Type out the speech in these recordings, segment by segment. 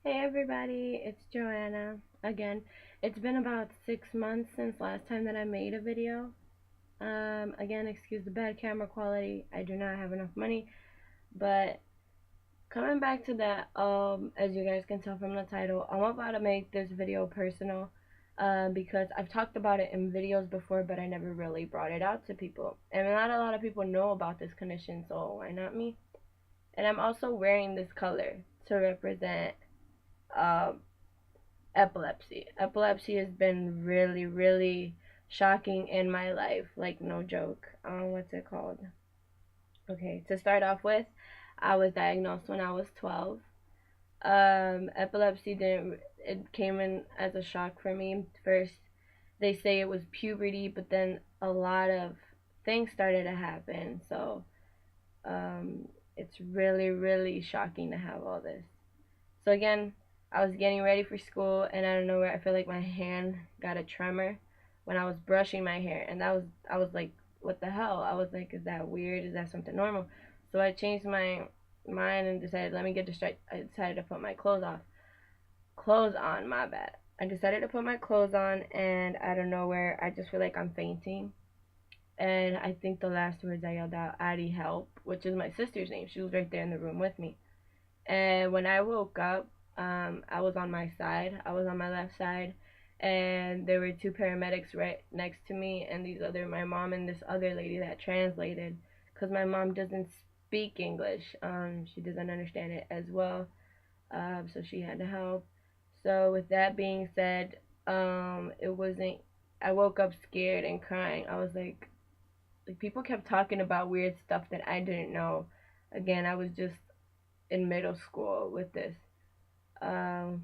Hey everybody, it's Joanna again. It's been about 6 months since last time that I made a video. Again, excuse the bad camera quality. I do not have enough money, but coming back to that, as you guys can tell from the title, I'm about to make this video personal, because I've talked about it in videos before, but I never really brought it out to people, and not a lot of people know about this condition, so why not me? And I'm also wearing this color to represent um epilepsy. Epilepsy has been really, really shocking in my life. Like, no joke. What's it called? Okay, to start off with, I was diagnosed when I was 12. Epilepsy didn't, it came in as a shock for me. First, they say it was puberty, but then a lot of things started to happen. So, um, it's really, really shocking to have all this. So again, I was getting ready for school, and out of nowhere, I feel like my hand got a tremor when I was brushing my hair, and I was like, what the hell? I was like, is that weird? Is that something normal? So I changed my mind and decided, let me get distracted. I decided to put my clothes on. My bad. I decided to put my clothes on, and out of nowhere, I just feel like I'm fainting. And I think the last words I yelled out, Addie, help, which is my sister's name. She was right there in the room with me. And when I woke up, I was on my side. I was on my left side, and there were two paramedics right next to me, and my mom and this other lady that translated, because my mom doesn't speak English. She doesn't understand it as well, so she had to help. So with that being said, it wasn't. I woke up scared and crying. I was like people kept talking about weird stuff that I didn't know. Again, I was just in middle school with this. Um,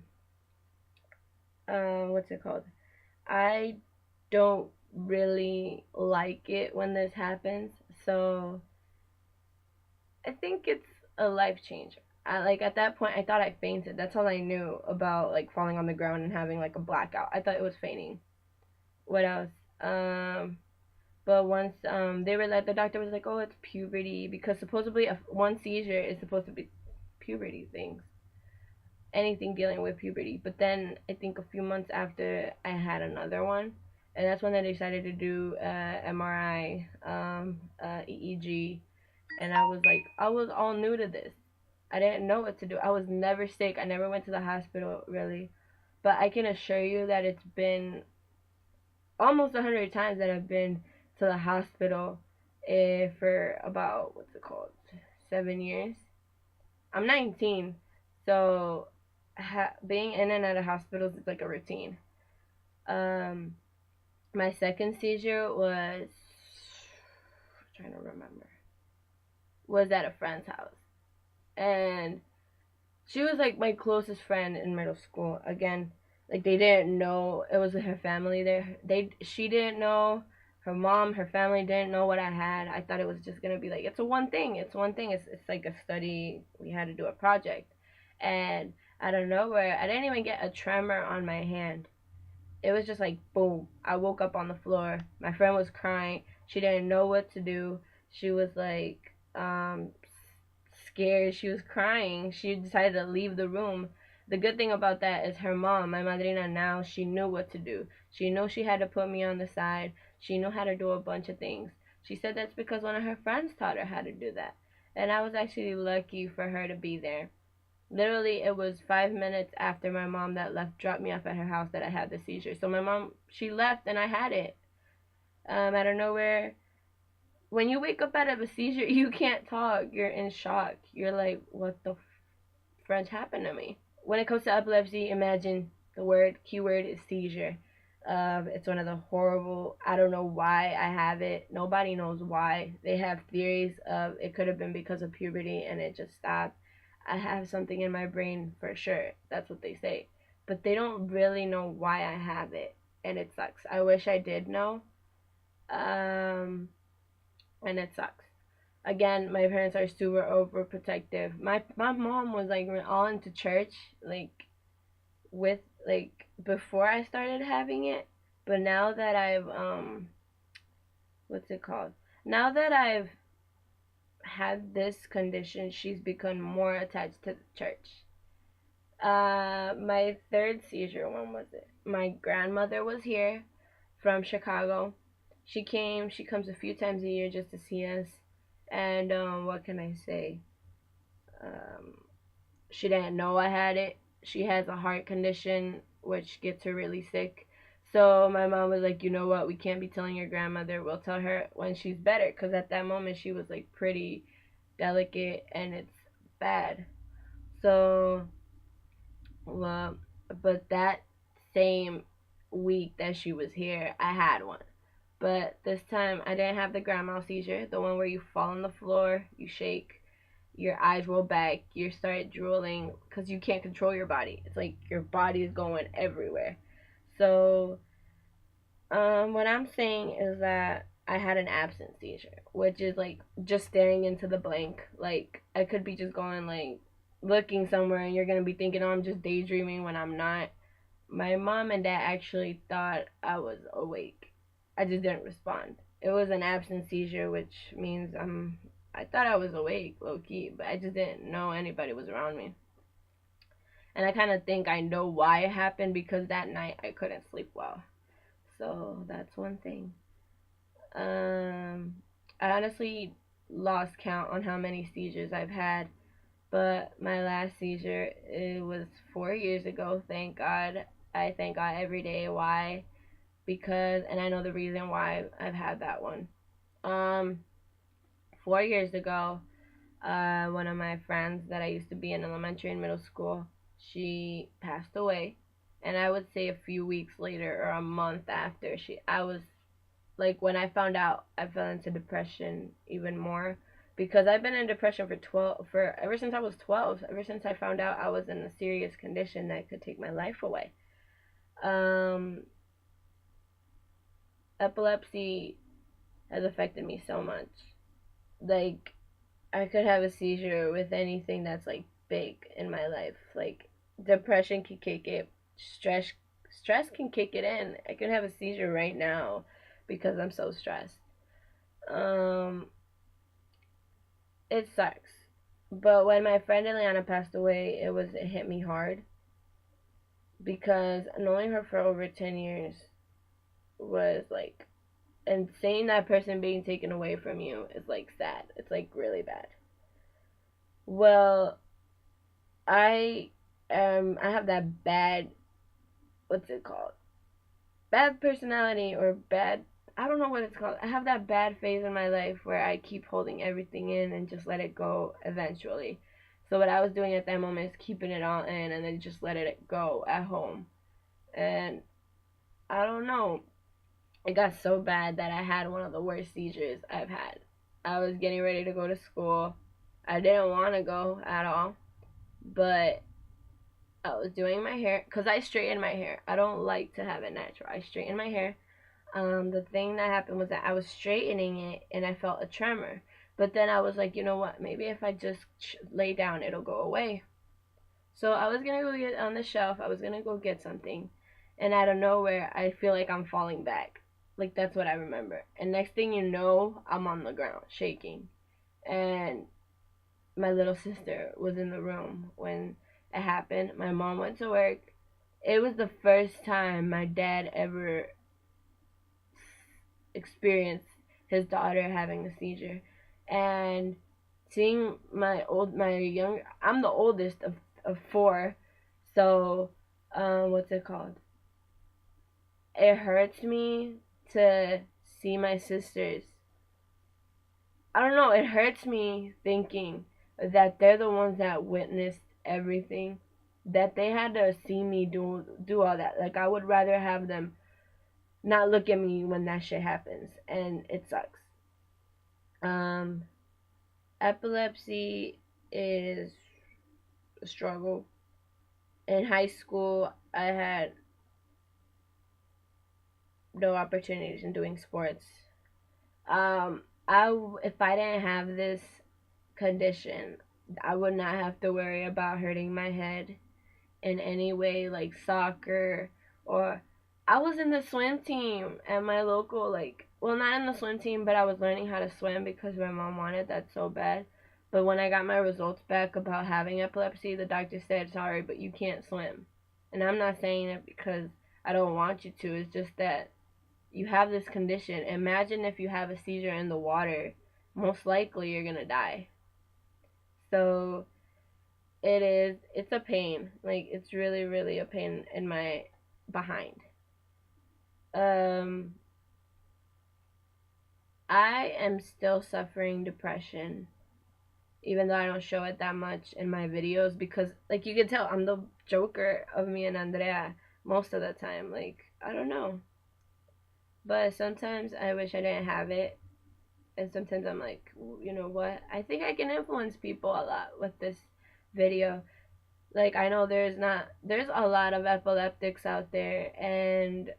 what's it called? I don't really like it when this happens, so I think it's a life changer. I like at that point I thought I fainted. That's all I knew about like falling on the ground and having like a blackout. I thought it was fainting. What else? Um, but once they were like the doctor was like, oh, it's puberty because supposedly one seizure is supposed to be puberty things, anything dealing with puberty. But then I think a few months after I had another one, and that's when they decided to do MRI, EEG, and I was all new to this. I didn't know what to do. I was never sick. I never went to the hospital really, but I can assure you that it's been almost 100 times that I've been to the hospital for about what's it called, 7 years. I'm 19, so being in and out of hospitals is like a routine. Um, my second seizure was I'm trying to remember was at a friend's house, and she was like my closest friend in middle school. Again, like they didn't know it was her family there. She didn't know. Her mom, her family didn't know what I had. I thought it was just gonna be like it's a one thing. It's one thing. It's like a study. We had to do a project, and out of nowhere, I didn't even get a tremor on my hand. It was just like boom. I woke up on the floor. My friend was crying. She didn't know what to do. She was like scared. She was crying. She decided to leave the room. The good thing about that is her mom, my madrina now, she knew what to do. She knew she had to put me on the side. She knew how to do a bunch of things. She said that's because one of her friends taught her how to do that. And I was actually lucky for her to be there. Literally, it was 5 minutes after my mom that left dropped me off at her house that I had the seizure. So my mom, she left and I had it. Out of nowhere, when you wake up out of a seizure, you can't talk. You're in shock. You're like, what the French happened to me? When it comes to epilepsy, imagine the keyword is seizure. It's one of the horrible. I don't know why I have it. Nobody knows why. They have theories of it could have been because of puberty and it just stopped. I have something in my brain for sure. That's what they say, but they don't really know why I have it, and it sucks. I wish I did know. Um, and it sucks. Again, my parents are super overprotective. My mom was like all into church, like with like before I started having it, but now that I've what's it called? Now that I've had this condition, she's become more attached to the church. My third seizure, when was it? My grandmother was here from Chicago. She comes a few times a year just to see us. And what can I say? Um, she didn't know I had it. She has a heart condition which gets her really sick. So my mom was like, you know what? We can't be telling your grandmother. We'll tell her when she's better. Because at that moment she was like pretty delicate and it's bad. So, well, but that same week that she was here, I had one. But this time I didn't have the grandma seizure, the one where you fall on the floor, you shake, your eyes roll back, you start drooling because you can't control your body. It's like your body is going everywhere. So, what I'm saying is that I had an absent seizure, which is like just staring into the blank. Like I could be just going like looking somewhere, and you're gonna be thinking, "Oh, I'm just daydreaming," when I'm not. My mom and dad actually thought I was awake. I just didn't respond. It was an absent seizure, which means I thought I was awake, low key, but I just didn't know anybody was around me. And I kind of think I know why it happened because that night I couldn't sleep well. So that's one thing. Um, I honestly lost count on how many seizures I've had, but my last seizure, it was 4 years ago. Thank God. I thank God every day. Why? Because, and I know the reason why I've had that one. Um, 4 years ago, one of my friends that I used to be in elementary and middle school, she passed away, and I would say a few weeks later or a month after I was like, when I found out, I fell into depression even more because I've been in depression for ever since I was 12, ever since I found out I was in a serious condition that could take my life away. Um, Epilepsy has affected me so much. Like, I could have a seizure with anything that's like big in my life. Like, depression can kick it, stress can kick it in. I could have a seizure right now because I'm so stressed. Um, it sucks. But when my friend Eliana passed away, it hit me hard because knowing her for over 10 years was like, and seeing that person being taken away from you is like sad. It's like really bad. Well, I I have that bad, what's it called? Bad personality or bad, I don't know what it's called. I have that bad phase in my life where I keep holding everything in and just let it go eventually. So what I was doing at that moment is keeping it all in and then just let it go at home. And I don't know. It got so bad that I had one of the worst seizures I've had. I was getting ready to go to school. I didn't want to go at all, but I was doing my hair because I straighten my hair. I don't like to have it natural. I straighten my hair. The thing that happened was that I was straightening it and I felt a tremor. But then I was like, you know what? Maybe if I just lay down, it'll go away. So I was gonna go get on the shelf. I was gonna go get something, and out of nowhere, I feel like I'm falling back. Like that's what I remember. And next thing you know, I'm on the ground shaking, and my little sister was in the room when it happened. My mom went to work. It was the first time my dad ever experienced his daughter having a seizure, and seeing my young, I'm the oldest of four, so what's it called? It hurts me to see my sisters. I don't know. It hurts me thinking that they're the ones that witnessed everything, that they had to see me do all that. Like I would rather have them not look at me when that shit happens, and it sucks. Um, Epilepsy is a struggle. In high school, I had no opportunities in doing sports. If I didn't have this condition, I would not have to worry about hurting my head in any way, like soccer, or I was in the swim team at my local, like, well, not in the swim team, but I was learning how to swim because my mom wanted that so bad. But when I got my results back about having epilepsy, the doctor said, sorry, but you can't swim. And I'm not saying it because I don't want you to. It's just that you have this condition. Imagine if you have a seizure in the water. Most likely you're going to die. So it's a pain. Like, it's really, really a pain in my behind. Um, I am still suffering depression, even though I don't show it that much in my videos because, like, you can tell I'm the joker of me and Andrea most of the time. Like, I don't know. But sometimes I wish I didn't have it. And sometimes I'm like, you know what? I think I can influence people a lot with this video. Like, I know there's a lot of epileptics out there, and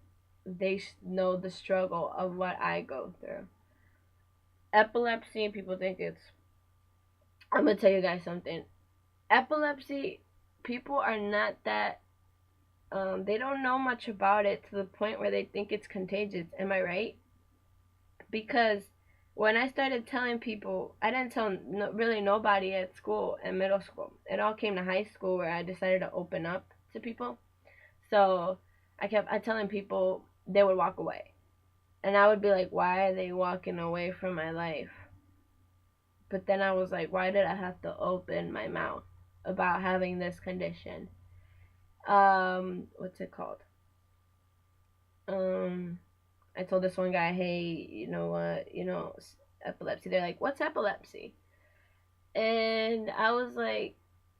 they know the struggle of what I go through. Epilepsy, people think I'm gonna tell you guys something. Epilepsy, people are not that, they don't know much about it to the point where they think it's contagious. Am I right? Because when I started telling people, I didn't tell really nobody at school and middle school. It all came to high school where I decided to open up to people. So I kept telling people, they would walk away. And I would be like, why are they walking away from my life? But then I was like, why did I have to open my mouth about having this condition? What's it called? I told this one guy, hey, you know what, epilepsy. They're like, what's epilepsy? And I was like,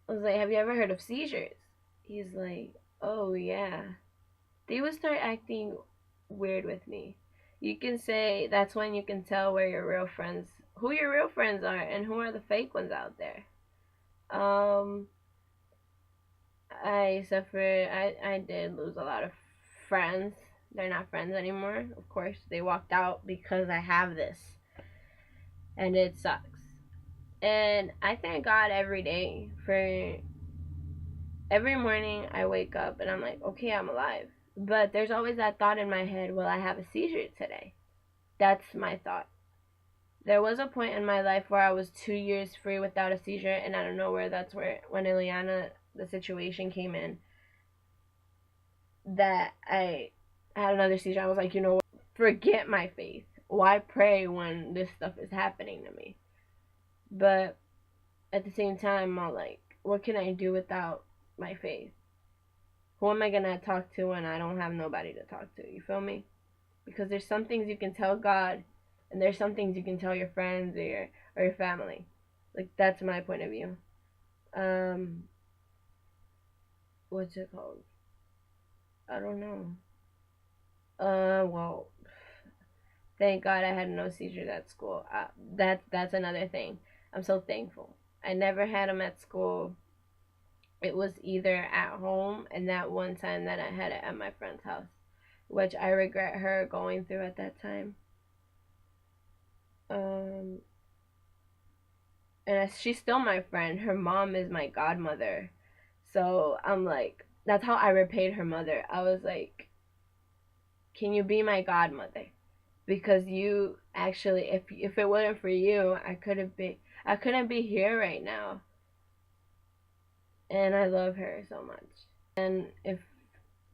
have you ever heard of seizures? He's like, oh yeah. They would start acting weird with me. You can say that's when you can tell who your real friends are, and who are the fake ones out there. Um, I did lose a lot of friends. They're not friends anymore. Of course, they walked out because I have this, and it sucks. And I thank God every day for every morning I wake up and I'm like, okay, I'm alive. But there's always that thought in my head, will I have a seizure today? That's my thought. There was a point in my life where I was 2 years free without a seizure, and I don't know where that's where, when Ileana, the situation came in, that I had another seizure. I was like, you know what? Forget my faith. Why pray when this stuff is happening to me? But at the same time, I'm like, what can I do without my faith? Who am I going to talk to when I don't have nobody to talk to? You feel me? Because there's some things you can tell God, and there's some things you can tell your friends or your family. Like, that's my point of view. What's it called? I don't know. Well, thank God I had no seizures at school. That's another thing. I'm so thankful. I never had them at school. It was either at home, and that one time that I had it at my friend's house, which I regret her going through at that time. And she's still my friend. Her mom is my godmother. So I'm like, that's how I repaid her mother. I was like, can you be my godmother? Because you actually, if it wasn't for you, I couldn't be here right now. And I love her so much. And if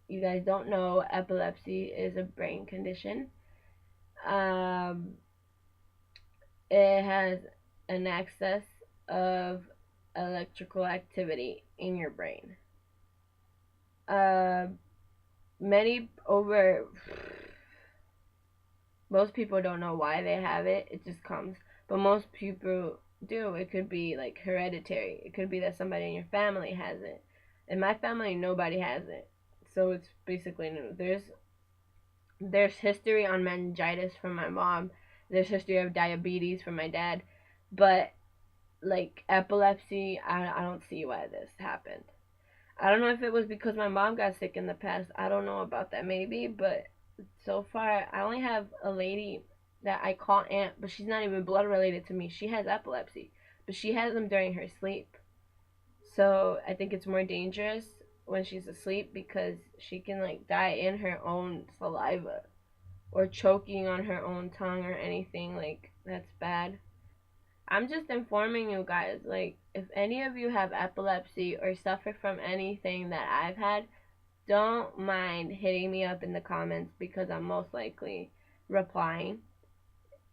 you guys don't know, epilepsy is a brain condition. It has an excess of electrical activity in your brain. Most people don't know why they have it. It just comes. But most people do. It could be like hereditary. It could be that somebody in your family has it. In my family, nobody has it. So it's basically new. There's history on meningitis from my mom. There's history of diabetes from my dad. But like epilepsy, I don't see why this happened. I don't know if it was because my mom got sick in the past. I don't know about that, maybe, but so far I only have a lady that I call aunt, but she's not even blood related to me. She has epilepsy, but she has them during her sleep. So I think it's more dangerous when she's asleep because she can like die in her own saliva or choking on her own tongue or anything. Like, that's bad. I'm just informing you guys. Like, if any of you have epilepsy or suffer from anything that I've had, don't mind hitting me up in the comments because I'm most likely replying.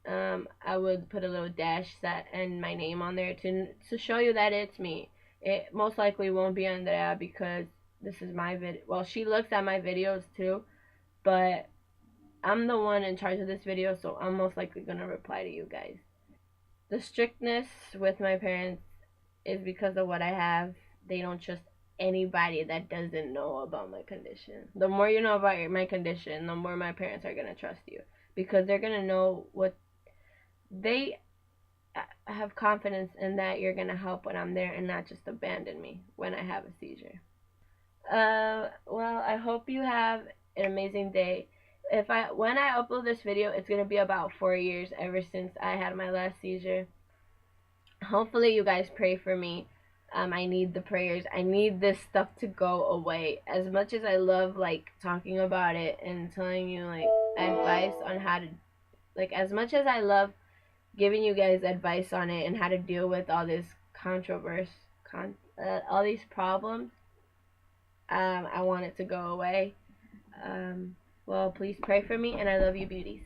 I would put a little dash set and my name on there to show you that it's me. It most likely won't be Andrea because this is my video. Well, she looks at my videos too, but I'm the one in charge of this video, so I'm most likely gonna reply to you guys. The strictness with my parents is because of what I have. They don't trust anybody that doesn't know about my condition. The more you know about my condition, the more my parents are gonna trust you because they're gonna know what they have confidence in that you're gonna help when I'm there and not just abandon me when I have a seizure. Well, I hope you have an amazing day. If I when I upload this video, it's gonna be about 4 years ever since I had my last seizure. Hopefully, you guys pray for me. I need the prayers. I need this stuff to go away. As much as I love like talking about it and telling you like advice on how to as much as I love giving you guys advice on it and how to deal with all this controversy, all these problems. I want it to go away. Well, please pray for me, and I love you, beauties.